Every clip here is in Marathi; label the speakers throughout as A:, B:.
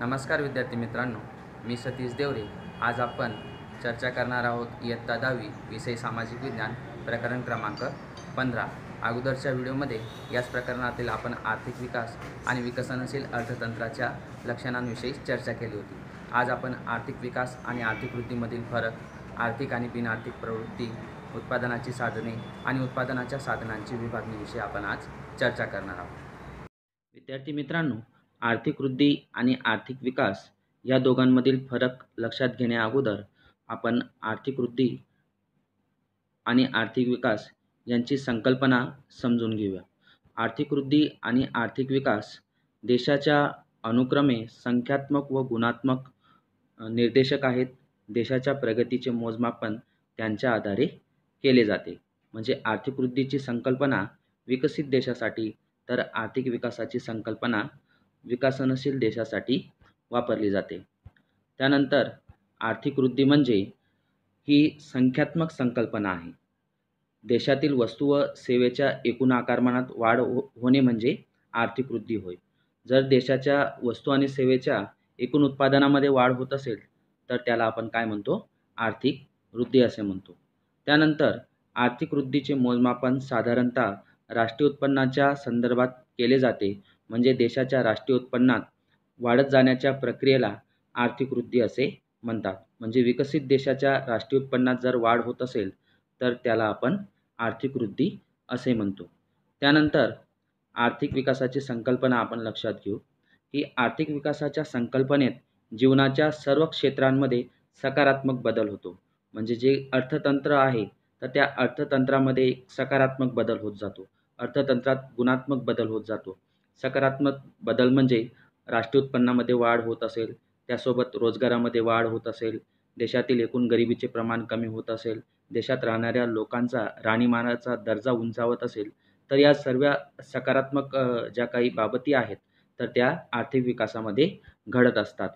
A: नमस्कार विद्यार्थी मित्रांनो, मी सतीश देवरे. आज आपण चर्चा करणार आहोत इयत्ता 10वी विषय सामाजिक विज्ञान प्रकरण क्रमांक 15. अगोदरच्या व्हिडिओमध्ये याच प्रकरणातील आपण आर्थिक विकास आणि विकसनशील अर्थतंत्राच्या लक्षणांविषयी चर्चा केली होती. आज आपण आर्थिक विकास आणि आर्थिक वृद्धीमधील फरक, आर्थिक आणि बिनआर्थिक प्रवृत्ती, उत्पादनाची साधने आणि उत्पादनाच्या साधनांची विभागणीविषयी आपण आज चर्चा करणार आहोत. विद्यार्थी मित्रांनो, आर्थिक वृद्धी आणि आर्थिक विकास या दोघांमधील फरक लक्षात घेण्या अगोदर आपण आर्थिक वृद्धी आणि आर्थिक विकास यांची संकल्पना समजून घेऊया. आर्थिक वृद्धी आणि आर्थिक विकास देशाच्या अनुक्रमे संख्यात्मक व गुणात्मक निर्देशक आहेत. देशाच्या प्रगतीचे मोजमापन त्यांच्या आधारे केले जाते. म्हणजे आर्थिक वृद्धीची संकल्पना विकसित देशासाठी तर आर्थिक विकासाची संकल्पना विकसनशील देशासाठी वापरली जाते. त्यानंतर आर्थिक वृद्धी म्हणजे ही संख्यात्मक संकल्पना आहे. देशातील वस्तू व सेवेच्या एकूण आकारमानात वाढ होणे म्हणजे आर्थिक वृद्धी होय. जर देशाच्या वस्तू आणि सेवेच्या एकूण उत्पादनामध्ये वाढ होत असेल तर त्याला आपण काय म्हणतो? आर्थिक वृद्धी असे म्हणतो. त्यानंतर आर्थिक वृद्धीचे मोजमापन साधारणतः राष्ट्रीय उत्पन्नाच्या संदर्भात केले जाते. म्हणजे देशाच्या राष्ट्रीय उत्पन्नात वाढत जाण्याच्या प्रक्रियेला आर्थिक वृद्धी असे म्हणतात. म्हणजे विकसित देशाच्या राष्ट्रीय उत्पन्नात जर वाढ होत असेल तर त्याला आपण आर्थिक वृद्धी असे म्हणतो. त्यानंतर आर्थिक विकासाची संकल्पना आपण लक्षात घेऊ की आर्थिक विकासाच्या संकल्पनेत जीवनाच्या सर्व क्षेत्रांमध्ये सकारात्मक बदल होतो. म्हणजे जे अर्थतंत्र आहे तर त्या अर्थतंत्रामध्ये सकारात्मक बदल होत जातो. अर्थतंत्रात गुणात्मक बदल होत जातो. सकारात्मक बदल म्हणजे राष्ट्रीय उत्पन्नामध्ये वाढ होत असेल, त्यासोबत रोजगारामध्ये वाढ होत असेल, देशातील एकूण गरिबीचे प्रमाण कमी होत असेल, देशात राहणाऱ्या लोकांचा राहणीमानाचा दर्जा उंचावत असेल तर या सर्व सकारात्मक ज्या काही बाबती आहेत तर त्या आर्थिक विकासामध्ये घडत असतात.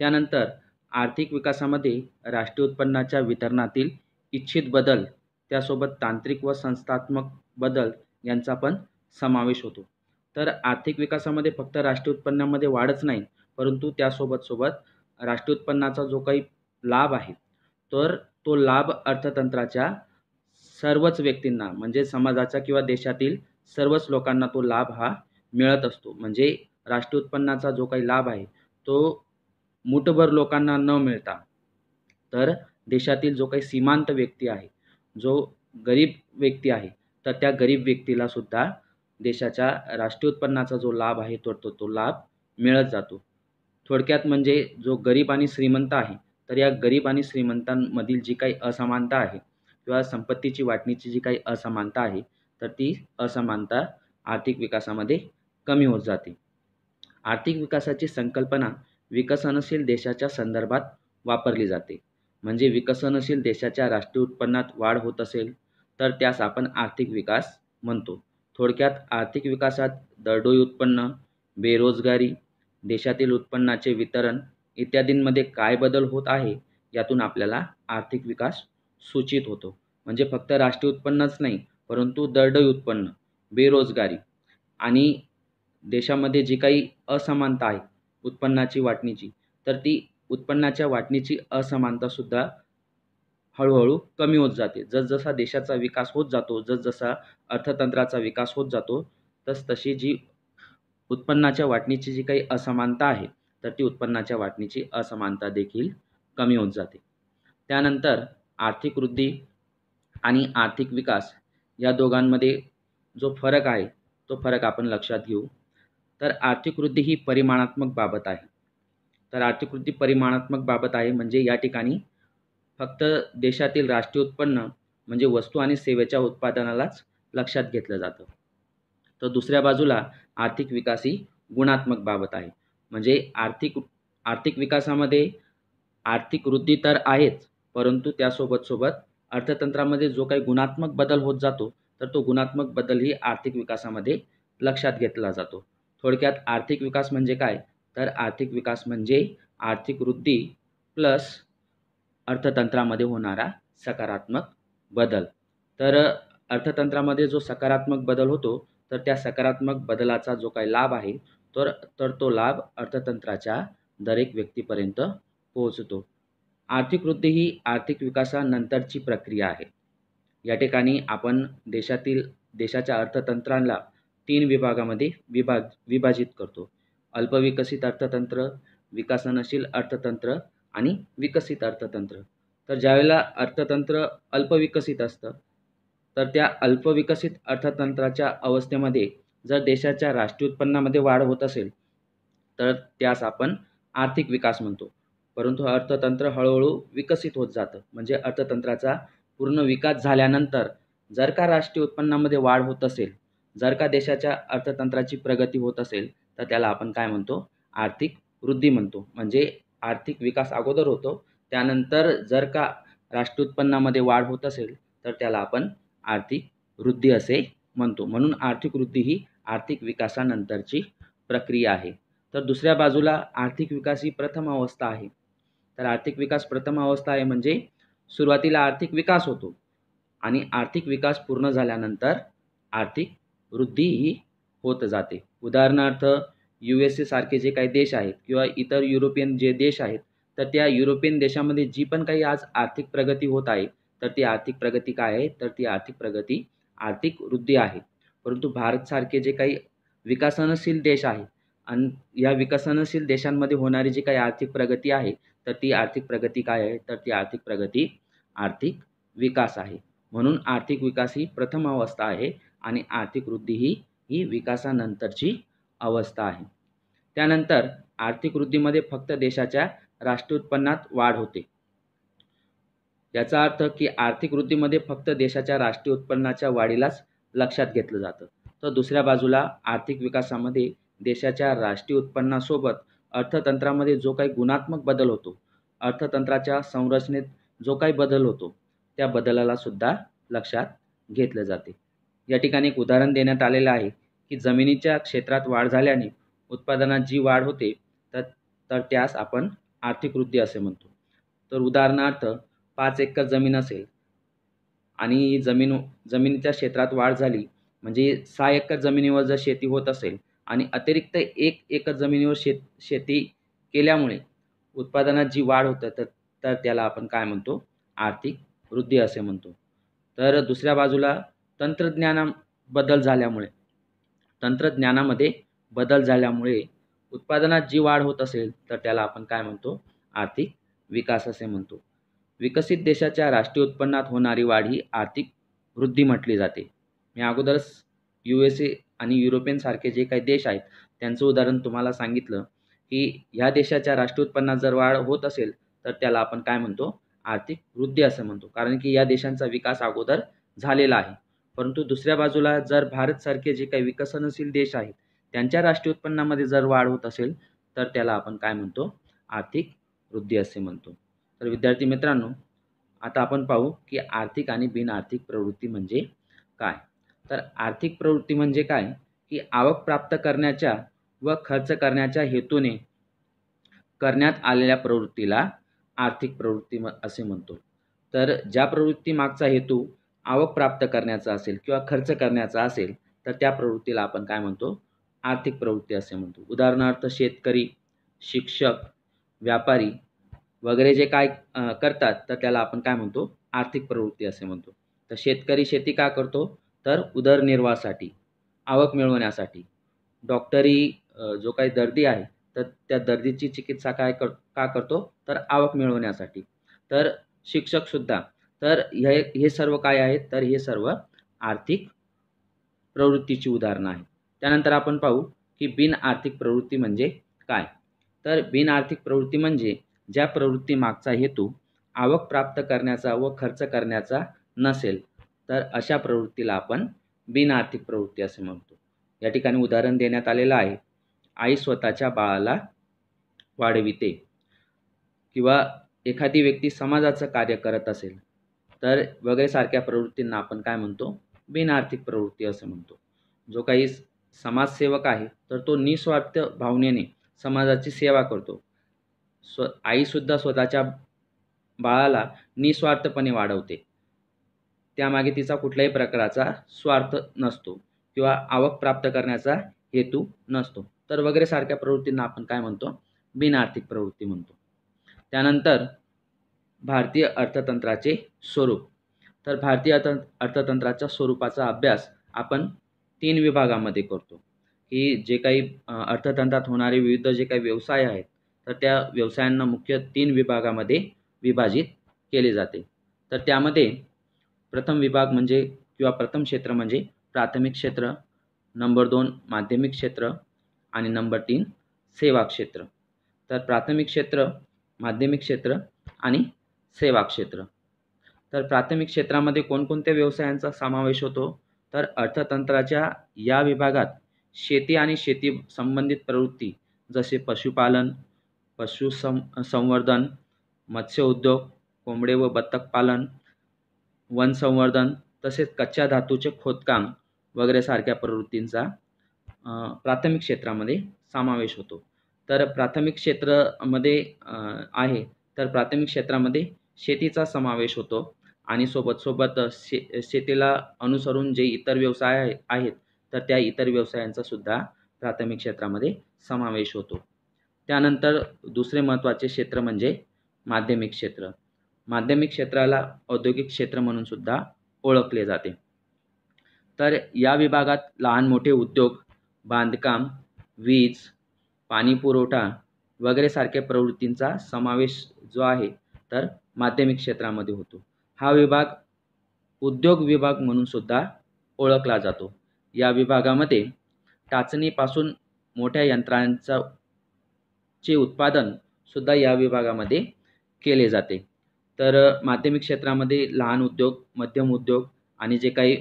A: त्यानंतर आर्थिक विकासामध्ये राष्ट्रीय उत्पन्नाच्या वितरणातील इच्छित बदल, त्यासोबत तांत्रिक व संस्थात्मक बदल यांचा पण समावेश होतो. तर आर्थिक विकासामध्ये फक्त राष्ट्रीय उत्पन्नामध्ये वाढच नाही, परंतु त्यासोबत राष्ट्रीय उत्पन्नाचा जो काही लाभ आहे तर तो लाभ अर्थतंत्राच्या सर्वच व्यक्तींना म्हणजे समाजाच्या किंवा देशातील सर्वच लोकांना तो लाभ हा मिळत असतो. म्हणजे राष्ट्रीय उत्पन्नाचा जो काही लाभ आहे तो मुठभर लोकांना न मिळता तर देशातील जो काही सीमांत व्यक्ती आहे, जो गरीब व्यक्ती आहे तर त्या गरीब व्यक्तीला सुद्धा देशाच्या राष्ट्रीय उत्पन्नाचा जो लाभ आहे तो लाभ मिळत जातो. थोडक्यात म्हणजे जो गरीब आणि श्रीमंत आहे तर या गरीब आणि श्रीमंतांमधील जी काही असमानता आहे किंवा संपत्तीची वाटणीची जी काही असमानता आहे तर ती असमानता आर्थिक विकासामध्ये कमी होत जाते. आर्थिक विकासाची संकल्पना विकसनशील देशाच्या संदर्भात वापरली जाते. म्हणजे विकसनशील देशाच्या राष्ट्रीय उत्पन्नात वाढ होत असेल तर त्यास आपण आर्थिक विकास म्हणतो. थोडक्यात आर्थिक विकासात दरडोई उत्पन्न, बेरोजगारी, देशातील उत्पन्नाचे वितरण इत्यादींमध्ये काय बदल होत आहे यातून आपल्याला आर्थिक विकास सूचित होतो. म्हणजे फक्त राष्ट्रीय उत्पन्नच नाही, परंतु दरडोई उत्पन्न, बेरोजगारी आणि देशामध्ये जी काही असमानता आहे उत्पन्नाची वाटणीची तर ती उत्पन्नाच्या वाटणीची असमानतासुद्धा हळूहळू कमी होत जाते. जसजसा देशाचा विकास होत जातो, जसजसा अर्थतंत्राचा विकास होत जातो तसतशी जी उत्पन्नाच्या वाटणीची जी काही असमानता आहे तर ती उत्पन्नाच्या वाटणीची असमानता देखील कमी होत जाते. त्यानंतर आर्थिक वृद्धी आणि आर्थिक विकास या दोघांमध्ये जो फरक आहे तो फरक आपण लक्षात घेऊ. तर आर्थिक वृद्धी ही परिमाणात्मक बाबत आहे. तर आर्थिक वृद्धी परिमाणात्मक बाबत आहे म्हणजे या ठिकाणी फक्त देशातील राष्ट्रीय उत्पन्न म्हणजे वस्तू आणि सेवेच्या उत्पादनालाच लक्षात घेतलं जातं. तर दुसऱ्या बाजूला आर्थिक विकास ही गुणात्मक बाबत आहे. म्हणजे आर्थिक विकासामध्ये आर्थिक वृद्धी तर आहेच, परंतु त्यासोबत अर्थतंत्रामध्ये जो काही गुणात्मक बदल होत जातो तर तो गुणात्मक बदल ही आर्थिक विकासामध्ये लक्षात घेतला जातो. थोडक्यात आर्थिक विकास म्हणजे काय? तर आर्थिक विकास म्हणजे आर्थिक वृद्धी प्लस अर्थतंत्रामध्ये होणारा सकारात्मक बदल. तर अर्थतंत्रामध्ये जो सकारात्मक बदल होतो तर त्या सकारात्मक बदलाचा जो काही लाभ आहे तर तो लाभ अर्थतंत्राच्या दरेक व्यक्तीपर्यंत पोहोचतो. आर्थिक वृद्धी ही आर्थिक विकासानंतरची प्रक्रिया आहे. या ठिकाणी आपण देशाच्या अर्थतंत्राला 3 विभागामध्ये विभाजित करतो. अल्पविकसित अर्थतंत्र, विकसनशील अर्थतंत्र आणि विकसित अर्थतंत्र. तर ज्यावेळेला अर्थतंत्र अल्पविकसित असतं, तर त्या अल्पविकसित अर्थतंत्राच्या अवस्थेमध्ये जर देशाच्या राष्ट्रीय उत्पन्नामध्ये वाढ होत असेल, तर त्यास आपण आर्थिक विकास म्हणतो. परंतु अर्थतंत्र हळूहळू विकसित होत जातं. म्हणजे अर्थतंत्राचा पूर्ण विकास झाल्यानंतर जर का राष्ट्रीय उत्पन्नामध्ये वाढ होत असेल, जर का देशाच्या अर्थतंत्राची प्रगती होत असेल, तर त्याला आपण काय म्हणतो? आर्थिक वृद्धी म्हणतो. म्हणजे आर्थिक विकास अगोदर होतो, त्यानंतर जर का राष्ट्रीय उत्पन्नामध्ये वाढ होत असेल, तर त्याला आपण आर्थिक वृद्धी असे म्हणतो. म्हणून आर्थिक वृद्धी ही आर्थिक विकासानंतरची प्रक्रिया आहे. तर दुसऱ्या बाजूला आर्थिक विकास ही प्रथम अवस्था आहे. तर आर्थिक विकास प्रथम अवस्था आहे म्हणजे सुरुवातीला आर्थिक विकास होतो आणि आर्थिक विकास पूर्ण झाल्यानंतर आर्थिक वृद्धी ही होत जाते. उदाहरणार्थ USA सारखे जे काही देश आहेत किंवा इतर युरोपियन जे देश आहेत, तर त्या युरोपियन देशामध्ये जी पण काही आज आर्थिक प्रगती होत आहे, तर ती आर्थिक प्रगती काय आहे? तर ती आर्थिक प्रगती आर्थिक वृद्धी आहे. परंतु भारतसारखे जे काही विकसनशील देश आहेत आणि या विकसनशील देशांमध्ये होणारी जी काही आर्थिक प्रगती आहे, तर ती आर्थिक प्रगती काय आहे? तर ती आर्थिक प्रगती आर्थिक विकास आहे. म्हणून आर्थिक विकास ही प्रथम अवस्था आहे आणि आर्थिक वृद्धी ही विकासानंतरची अवस्था आहे. त्यानंतर आर्थिक वृद्धीमध्ये फक्त देशाच्या राष्ट्रीय उत्पन्नात वाढ होते. याचा अर्थ की आर्थिक वृद्धीमध्ये फक्त देशाच्या राष्ट्रीय उत्पन्नाच्या वाढीलाच लक्षात घेतलं जातं. तर दुसऱ्या बाजूला आर्थिक विकासामध्ये देशाच्या राष्ट्रीय उत्पन्नासोबत अर्थतंत्रामध्ये जो काही गुणात्मक बदल होतो, अर्थतंत्राच्या संरचनेत जो काही बदल होतो, त्या बदलाला सुद्धा लक्षात घेतलं जाते. या ठिकाणी एक उदाहरण देण्यात आलेलं आहे की जमिनीच्या क्षेत्रात वाढ झाल्याने उत्पादनात जी वाढ होते, तर त्यास आपण आर्थिक वृद्धी असे म्हणतो. तर उदाहरणार्थ 5 एकर जमीन असेल आणि जमिनीच्या क्षेत्रात वाढ झाली, म्हणजे 6 एकर जमिनीवर जर शेती होत असेल आणि अतिरिक्त 1 एकर जमिनीवर शेती केल्यामुळे उत्पादनात जी वाढ होतं, तर त्याला आपण काय म्हणतो? आर्थिक वृद्धी असे म्हणतो. तर दुसऱ्या बाजूला तंत्रज्ञानामध्ये बदल झाल्यामुळे उत्पादनात जी वाढ होत असेल, तर त्याला आपण काय म्हणतो? आर्थिक विकास असे म्हणतो. विकसित देशाच्या राष्ट्रीय उत्पन्नात होणारी वाढ ही आर्थिक वृद्धी म्हटली जाते. मी अगोदरच USA आणि युरोपियन सारखे जे काही देश आहेत, त्यांचं उदाहरण तुम्हाला सांगितलं की ह्या देशाच्या राष्ट्रीय उत्पन्नात जर वाढ होत असेल, तर त्याला आपण काय म्हणतो? आर्थिक वृद्धी असं म्हणतो. कारण की या देशांचा विकास अगोदर झालेला आहे. परंतु दुसऱ्या बाजूला जर भारतसारखे जे काही विकसनशील देश आहेत, त्यांच्या राष्ट्रीय उत्पन्नामध्ये जर वाढ होत असेल, तर त्याला आपण काय म्हणतो? आर्थिक वृद्धी असे म्हणतो. तर विद्यार्थी मित्रांनो, आता आपण पाहू की आर्थिक आणि बिनआर्थिक प्रवृत्ती म्हणजे काय. तर आर्थिक प्रवृत्ती म्हणजे काय? की आवक प्राप्त करण्याच्या व खर्च करण्याच्या हेतूने करण्यात आलेल्या प्रवृत्तीला आर्थिक प्रवृत्ती असे म्हणतो. तर ज्या प्रवृत्ती मागचा हेतू आवक प्राप्त करण्याचा असेल किंवा खर्च करण्याचा असेल, तर त्या प्रवृत्तीला आपण काय म्हणतो? आर्थिक प्रवृत्ती असे म्हणतो. उदाहरणार्थ शेतकरी, शिक्षक, व्यापारी वगैरे जे काय करतात, तर त्याला आपण काय म्हणतो? आर्थिक प्रवृत्ती असे म्हणतो. तर शेतकरी शेती का करतो? तर उदरनिर्वाहासाठी, आवक मिळवण्यासाठी. डॉक्टरी जो काही दर्दी आहे, तर त्या दर्दीची चिकित्सा का करतो? तर आवक मिळवण्यासाठी. तर शिक्षकसुद्धा. तर हे सर्व काय आहेत? तर हे सर्व आर्थिक प्रवृत्तीची उदाहरणं आहेत. त्यानंतर आपण पाहू की बिनआर्थिक प्रवृत्ती म्हणजे काय. तर बिनआर्थिक प्रवृत्ती म्हणजे ज्या प्रवृत्ती मागचा हेतू आवक प्राप्त करण्याचा व खर्च करण्याचा नसेल, तर अशा प्रवृत्तीला आपण बिनआर्थिक प्रवृत्ती असे म्हणतो. या ठिकाणी उदाहरण देण्यात आलेलं आहे. आई स्वतःच्या बाळाला वाढविते किंवा एखादी व्यक्ती समाजाचं कार्य करत असेल, तर वगैरे सारख्या प्रवृत्तींना आपण काय म्हणतो? बिनआर्थिक प्रवृत्ती असं म्हणतो. जो काही समाजसेवक आहे, तर तो निस्वार्थ भावनेने समाजाची सेवा करतो. आईसुद्धा स्वतःच्या बाळाला निस्वार्थपणे वाढवते. त्यामागे तिचा कुठल्याही प्रकारचा स्वार्थ नसतो किंवा आवक प्राप्त करण्याचा हेतू नसतो. तर वगैरे सारख्या प्रवृत्तींना आपण काय म्हणतो? बिन आर्थिक प्रवृत्ती म्हणतो. त्यानंतर भारतीय अर्थतंत्राचे स्वरूप. तर भारतीय अर्थतंत्राच्या स्वरूपाचा अभ्यास आपण 3 विभागामध्ये करतो, की जे काही अर्थतंत्रात होणारे विविध जे काही व्यवसाय आहेत, तर त्या व्यवसायांना मुख्य 3 विभागामध्ये विभाजित केले जाते. तर त्यामध्ये प्रथम विभाग म्हणजे किंवा प्रथम क्षेत्र म्हणजे प्राथमिक क्षेत्र, नंबर 2 माध्यमिक क्षेत्र आणि नंबर 3 सेवा क्षेत्र. तर प्राथमिक क्षेत्र, माध्यमिक क्षेत्र आणि सेवा क्षेत्र. तर प्राथमिक क्षेत्रामध्ये कोणकोणत्या व्यवसायांचा समावेश होतो? तर अर्थतंत्राच्या या विभागात शेती आणि शेती संबंधित प्रवृत्ती जसे पशुपालन, संवर्धन, मत्स्य उद्योग, कोंबडे व बत्तक पालन, वन संवर्धन तसेच कच्च्या धातूचे खोदकाम वगैरे सारख्या प्रवृत्तींचा प्राथमिक क्षेत्रामध्ये समावेश होतो. तर प्राथमिक क्षेत्रामध्ये आहे तर प्राथमिक क्षेत्रामध्ये शेतीचा समावेश होतो आणि सोबत शेतीला अनुसरून जे इतर व्यवसाय आहेत तर त्या इतर व्यवसायांचा सुद्धा प्राथमिक क्षेत्रामध्ये समावेश होतो. त्यानंतर दुसरे महत्त्वाचे क्षेत्र म्हणजे माध्यमिक क्षेत्र. माध्यमिक क्षेत्राला औद्योगिक क्षेत्र म्हणून सुद्धा ओळखले जाते. तर या विभागात लहान मोठे उद्योग, बांधकाम, वीज, पाणी पुरवठा वगैरे सारख्या प्रवृत्तींचा समावेश जो आहे तर माध्यमिक क्षेत्रामध्ये होतो. हा विभाग उद्योग विभाग म्हणून सुद्धा ओळखला जातो. या विभागामध्ये टाचणीपासून मोठ्या यंत्रांचा चे उत्पादन सुद्धा या विभागामध्ये केले जाते. तर माध्यमिक क्षेत्रामध्ये लहान उद्योग, मध्यम उद्योग आणि जे काही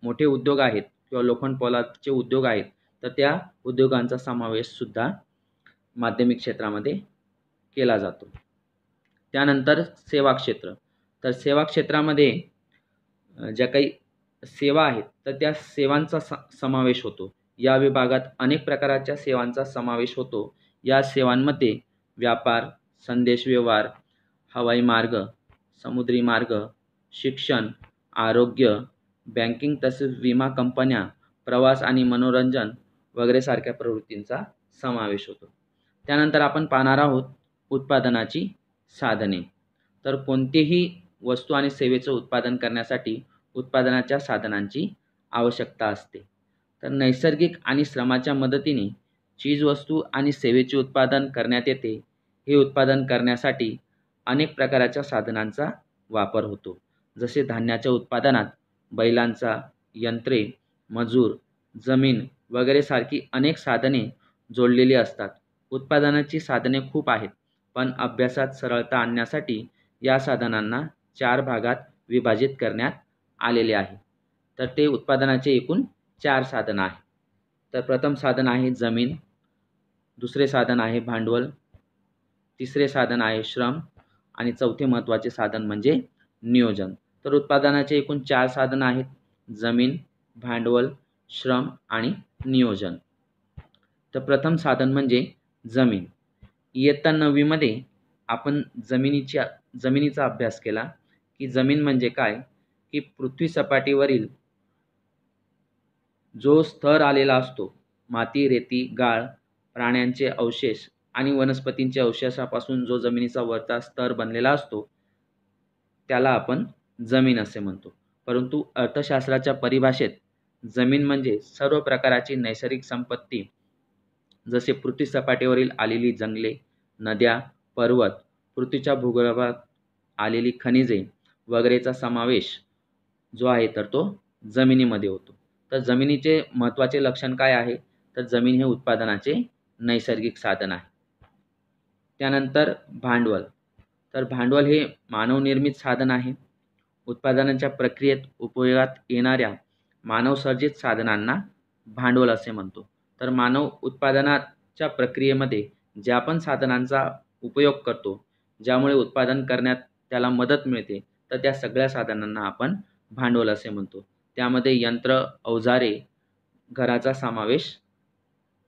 A: मोठे उद्योग आहेत किंवा लोखंड पोलादचे उद्योग आहेत तर त्या उद्योगांचा समावेश सुद्धा माध्यमिक क्षेत्रामध्ये केला जातो. त्यानंतर सेवा क्षेत्र. तर सेवा क्षेत्रामध्ये ज्या काही सेवा आहेत तर त्या सेवांचा समावेश होतो. या विभागात अनेक प्रकारच्या सेवांचा समावेश होतो. या सेवांमध्ये व्यापार, संदेश व्यवहार, हवाई मार्ग, समुद्री मार्ग, शिक्षण, आरोग्य, बँकिंग तसेच विमा कंपन्या, प्रवास आणि मनोरंजन वगैरे सारख्या प्रवृत्तींचा समावेश होतो. त्यानंतर आपण पाहणार आहोत उत्पादनाची साधने. तर कोणतेही वस्तू आणि सेवेचे उत्पादन करण्यासाठी उत्पादनाच्या साधनांची आवश्यकता असते. तर नैसर्गिक आणि श्रमाच्या मदतीने चीजवस्तू आणि सेवेचे उत्पादन करण्यात येते. हे उत्पादन करण्यासाठी अनेक प्रकारच्या साधनांचा वापर होतो. जसे धान्याच्या उत्पादनात बैलांचा, यंत्रे, मजूर, जमीन वगैरे सारखी अनेक साधने जोडलेली असतात. उत्पादनाची साधने खूप आहेत, पण अभ्यासात सरळता आणण्यासाठी या साधनांना 4 भागात विभाजित करण्यात आलेले आहे. तर ते उत्पादनाचे एकूण 4 साधन आहेत. तर प्रथम साधन आहे जमीन, दुसरे साधन आहे भांडवल, तिसरे साधन आहे श्रम आणि चौथे महत्त्वाचे साधन म्हणजे नियोजन. तर उत्पादनाचे एकूण 4 साधन आहेत: जमीन, भांडवल, श्रम आणि नियोजन. तर प्रथम साधन म्हणजे जमीन. इयत्ता 9वी मध्ये आपण जमिनीचा अभ्यास केला की जमीन म्हणजे काय, की पृथ्वी सपाटीवरील जो स्तर आलेला असतो, माती, रेती, गाळ, प्राण्यांचे अवशेष आणि वनस्पतींच्या अवशेषापासून जो जमिनीचा वरचा स्तर बनलेला असतो त्याला आपण जमीन असे म्हणतो. परंतु अर्थशास्त्राच्या परिभाषेत जमीन म्हणजे सर्व प्रकारची नैसर्गिक संपत्ती जसे पृथ्वी सपाटीवरील आलेली जंगले, नद्या, पर्वत, पृथ्वीच्या भूगर्भात आलेली खनिजे वगैरेचा समावेश जो आहे तर तो जमिनीमध्ये होतो. तर जमिनीचे महत्त्वाचे लक्षण काय आहे, तर जमीन हे उत्पादनाचे नैसर्गिक साधन आहे. त्यानंतर भांडवल. तर भांडवल हे मानवनिर्मित साधन आहे. उत्पादनाच्या प्रक्रियेत उपयोगात येणाऱ्या मानवसर्जित साधनांना भांडवल असे म्हणतो. तर मानव उत्पादनाच्या प्रक्रियेमध्ये ज्या पण साधनांचा उपयोग करतो, ज्यामुळे उत्पादन करण्यात त्याला मदत मिळते, तर त्या सगळ्या साधनांना आपण भांडवल असे म्हणतो. त्यामध्ये यंत्र, अवजारे, घराचा समावेश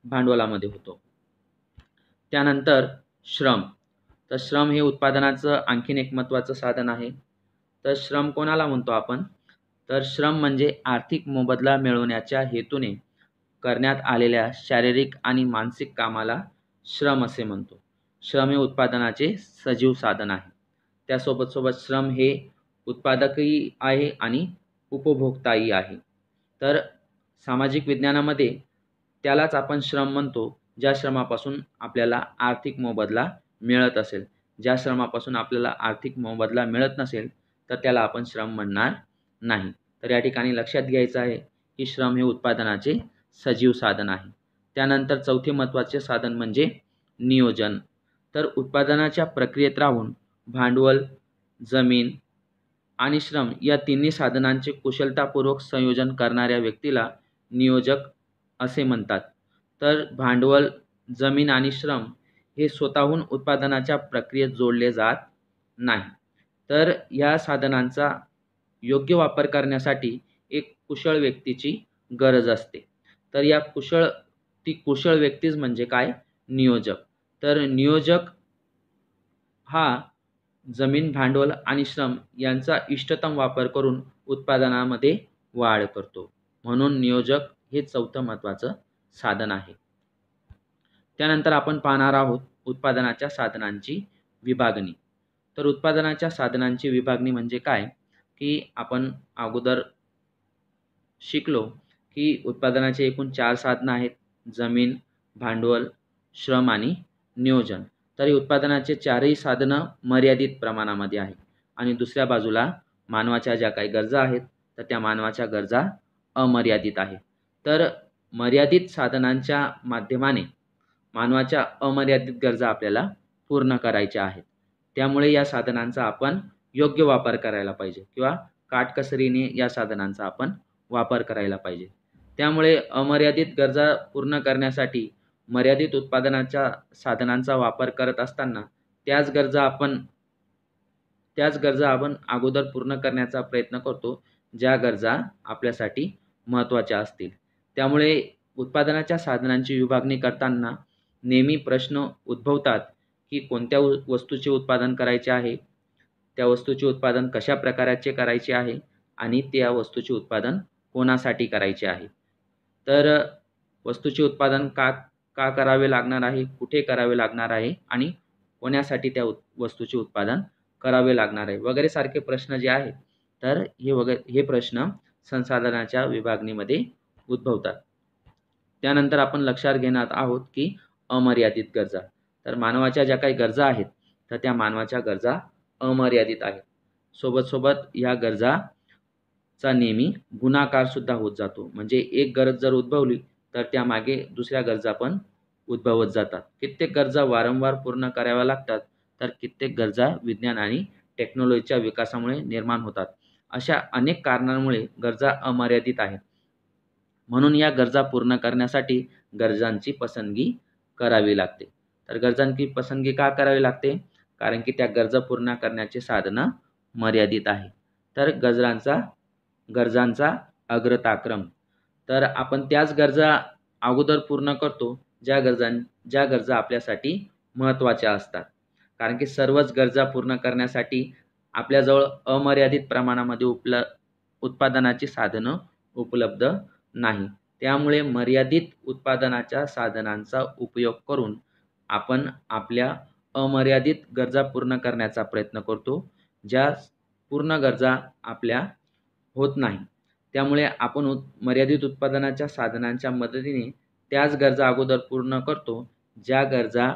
A: भांडवलामध्ये होतो. त्यानंतर श्रम. तर श्रम हे उत्पादनाचं आणखीन एक महत्त्वाचं साधन आहे. तर श्रम कोणाला म्हणतो आपण, तर श्रम म्हणजे आर्थिक मोबदला मिळवण्याच्या हेतूने करण्यात आलेल्या शारीरिक आणि मानसिक कामाला श्रम असे म्हणतो. श्रम हे उत्पादनाचे सजीव साधन आहे. त्यासोबत श्रम हे उत्पादकही आहे आणि उपभोक्ताही आहे. तर सामाजिक विज्ञानामध्ये त्यालाच आपण श्रम म्हणतो ज्या श्रमापासून आपल्याला आर्थिक मोबदला मिळत असेल. ज्या श्रमापासून आपल्याला आर्थिक मोबदला मिळत नसेल तर त्याला आपण श्रम म्हणणार नाही. तर या ठिकाणी लक्षात घ्यायचं आहे की श्रम हे उत्पादनाचे सजीव साधन आहे. त्यानंतर चौथे महत्त्वाचे साधन म्हणजे नियोजन. तर उत्पादनाच्या प्रक्रियेत राहून भांडवल, जमीन आणि श्रम या तिन्ही साधनांचे कुशलतापूर्वक संयोजन करणाऱ्या व्यक्तीला नियोजक असे म्हणतात. तर भांडवल, जमीन आणि श्रम हे स्वतःहून उत्पादनाच्या प्रक्रियेत जोडले जात नाही. तर या साधनांचा योग्य वापर करण्यासाठी एक कुशळ व्यक्तीची गरज असते. तर या कुशळ व्यक्तीच म्हणजे काय? नियोजक. तर नियोजक हा जमीन, भांडवल आणि श्रम यांचा इष्टतम वापर करून उत्पादनामध्ये वाढ करतो. म्हणून नियोजक हे चौथं महत्त्वाचं साधन आहे. त्यानंतर आपण पाहणार आहोत उत्पादनाच्या साधनांची विभागणी. तर उत्पादनाच्या साधनांची विभागणी म्हणजे काय की आपण अगोदर शिकलो की उत्पादनाचे एकूण 4 साधनं आहेत: जमीन, भांडवल, श्रम आणि नियोजन. तर ही उत्पादनाचे चारही साधनं मर्यादित प्रमाणामध्ये आहेत आणि दुसऱ्या बाजूला मानवाच्या ज्या काही गरजा आहेत तर त्या मानवाच्या गरजा अमर्यादित आहेत. तर मर्यादित साधनांच्या माध्यमाने मानवाच्या अमर्यादित गरजा आपल्याला पूर्ण करायच्या आहेत. त्यामुळे या साधनांचा आपण योग्य वापर करायला पाहिजे किंवा काटकसरीने या साधनांचा आपण वापर करायला पाहिजे. त्यामुळे अमर्यादित गरजा पूर्ण करण्यासाठी मर्यादित उत्पादनाच्या साधनांचा वापर करत असताना त्याच गरजा आपण अगोदर पूर्ण करण्याचा प्रयत्न करतो ज्या गरजा आपल्यासाठी महत्त्वाच्या असतील. त्यामुळे उत्पादनाच्या साधनांची विभागणी करताना नेहमी प्रश्न उद्भवतात की कोणत्या वस्तूचे उत्पादन करायचे आहे, त्या वस्तूचे उत्पादन कशा प्रकारचे करायचे आहे आणि त्या वस्तूचे उत्पादन कोणासाठी करायचे आहे. तर वस्तूचे उत्पादन का करावे लागणार आहे, कुठे करावे लागणार आहे आणि कोणासाठी त्या वस्तूचे उत्पादन करावे लागणार आहे वगैरे सारखे प्रश्न जे आहेत तर हे प्रश्न संसाधनाच्या विभागणीमध्ये उद्भवतात. त्यानंतर आपण लक्षात घेणार आहोत की अमर्यादित गरजा. तर मानवाच्या ज्या काही गरजा आहेत तर त्या मानवाच्या गरजा अमर्यादित आहेत. सोबत या गरजाचा नेहमी गुणाकार सुद्धा होत जातो. म्हणजे एक गरज जर उद्भवली तर त्यामागे दुसऱ्या गरजा पण उद्भवत जातात. कित्येक गरजा वारंवार पूर्ण कराव्या लागतात तर कित्येक गरजा विज्ञान आणि टेक्नॉलॉजीच्या विकासामुळे निर्माण होतात. अशा अनेक कारणांमुळे गरजा अमर्यादित आहेत. म्हणून या गरजा पूर्ण करण्यासाठी गरजांची पसंती करावी लागते. तर गरजांची पसंती का करावी लागते? कारण की त्या गरजा पूर्ण करण्याचे साधनं मर्यादित आहे. तर गरजांचा अग्रताक्रम. तर आपण त्याच गरजा अगोदर पूर्ण करतो ज्या गरजा आपल्यासाठी महत्त्वाच्या असतात. कारण की सर्वच गरजा पूर्ण करण्यासाठी आपल्याजवळ अमर्यादित प्रमाणामध्ये उत्पादनाची साधनं उपलब्ध नाही. त्यामुळे मर्यादित उत्पादनाच्या साधनांचा उपयोग करून आपण आपल्या अमर्यादित गरजा पूर्ण करण्याचा प्रयत्न करतो, ज्या पूर्ण गरजा आपल्या होत नाही. त्यामुळे आपण मर्यादित उत्पादनाच्या साधनांच्या मदतीने त्याच गरजा अगोदर पूर्ण करतो ज्या गरजा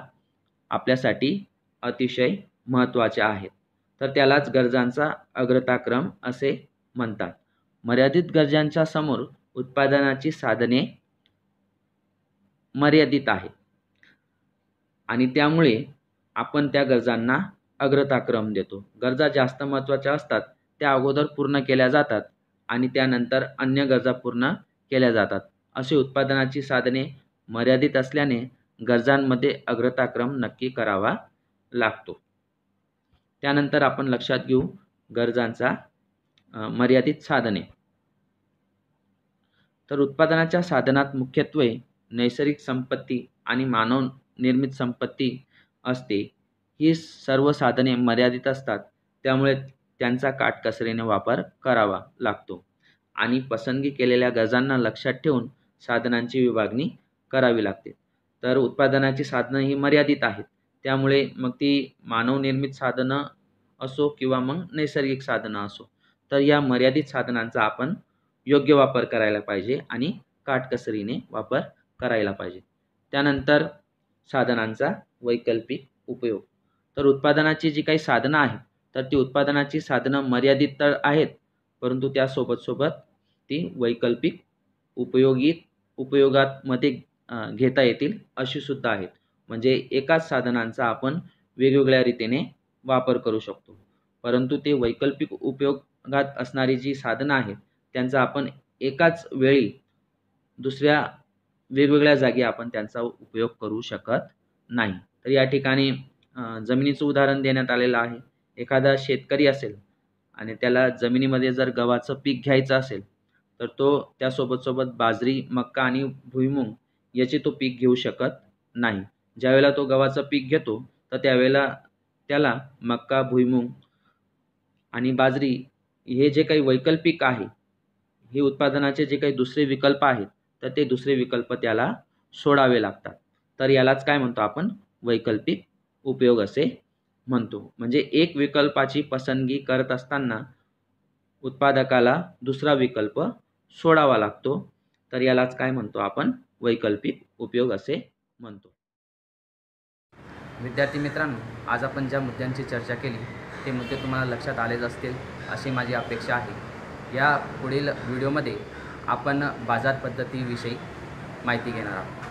A: आपल्यासाठी अतिशय महत्त्वाच्या आहेत. तर त्यालाच गरजांचा अग्रताक्रम असे म्हणतात. मर्यादित गरजांच्या समोर उत्पादनाची साधने मर्यादित आहेत आणि त्यामुळे आपण त्या गरजांना अग्रताक्रम देतो. गरजा जास्त महत्त्वाच्या असतात त्या अगोदर पूर्ण केल्या जातात आणि त्यानंतर अन्य गरजा पूर्ण केल्या जातात. अशी उत्पादनाची साधने मर्यादित असल्याने गरजांमध्ये अग्रताक्रम नक्की करावा लागतो. त्यानंतर आपण लक्षात घेऊ गरजांचा मर्यादित साधने. तर उत्पादनाच्या साधनात मुख्यत्वे नैसर्गिक संपत्ती आणि मानव निर्मित संपत्ती असते. ही सर्व साधने मर्यादित असतात त्यामुळे त्यांचा काटकसरीने वापर करावा लागतो आणि पसंती केलेल्या गरजांना लक्षात ठेवून साधनांची विभागणी करावी लागते. तर उत्पादनाची साधनं ही मर्यादित आहेत. त्यामुळे मग ती मानवनिर्मित साधनं असो किंवा मग नैसर्गिक साधनं असो, तर या मर्यादित साधनांचा आपण योग्य वापर करायला पाहिजे आणि काटकसरीने वापर करायला पाहिजे. त्यानंतर साधनांचा वैकल्पिक उपयोग. तर उत्पादनाची जी काही साधनं आहेत, तर ती उत्पादनाची साधनं मर्यादित तर आहेत, परंतु त्यासोबत ती वैकल्पिक उपयोगामध्ये घेता येतील अशी सुद्धा आहेत. म्हणजे एकाच साधनांचा आपण वेगवेगळ्या रीतीने वापर करू शकतो. परंतु ते वैकल्पिक उपयोगात असणारी जी साधनं आहेत, त्यांचा आपण एकाच वेळी दुसऱ्या वेगवेगळ्या जागी आपण त्यांचा उपयोग करू शकत नाही. तर या ठिकाणी जमिनीचं उदाहरण देण्यात आलेलं आहे. एखादा शेतकरी असेल आणि त्याला जमिनीमध्ये जर गव्हाचं पीक घ्यायचं असेल, तर तो त्यासोबत बाजरी, मक्का आणि भुईमूग याचे तो पीक घेऊ शकत नाही. ज्यावेळेला तो गव्हाचं पीक घेतो, तर त्यावेळेला त्याला मक्का, भुईमूग आणि बाजरी हे जे काही वैकल्पिक आहे, हे उत्पादनाचे जे काही दुसरे विकल्प आहेत, तर ते दुसरे विकल्प त्याला सोडावे लागतात. तर यालाच काय म्हणतो आपण? वैकल्पिक उपयोग असे म्हणतो. म्हणजे एक विकल्पाची पसंतगी करत असताना उत्पादकाला दुसरा विकल्प सोडावा लागतो. तर यालाच काय म्हणतो आपण? वैकल्पिक उपयोग असे म्हणतो. विद्यार्थी मित्रांनो, आज आपण ज्या मुद्द्यांची चर्चा केली ते मुद्दे तुम्हाला लक्षात आलेच असतील अशी माझी अपेक्षा आहे. या पुढील व्हिडिओमध्ये आपण बाजार पद्धतीविषयी माहिती घेणार आहोत.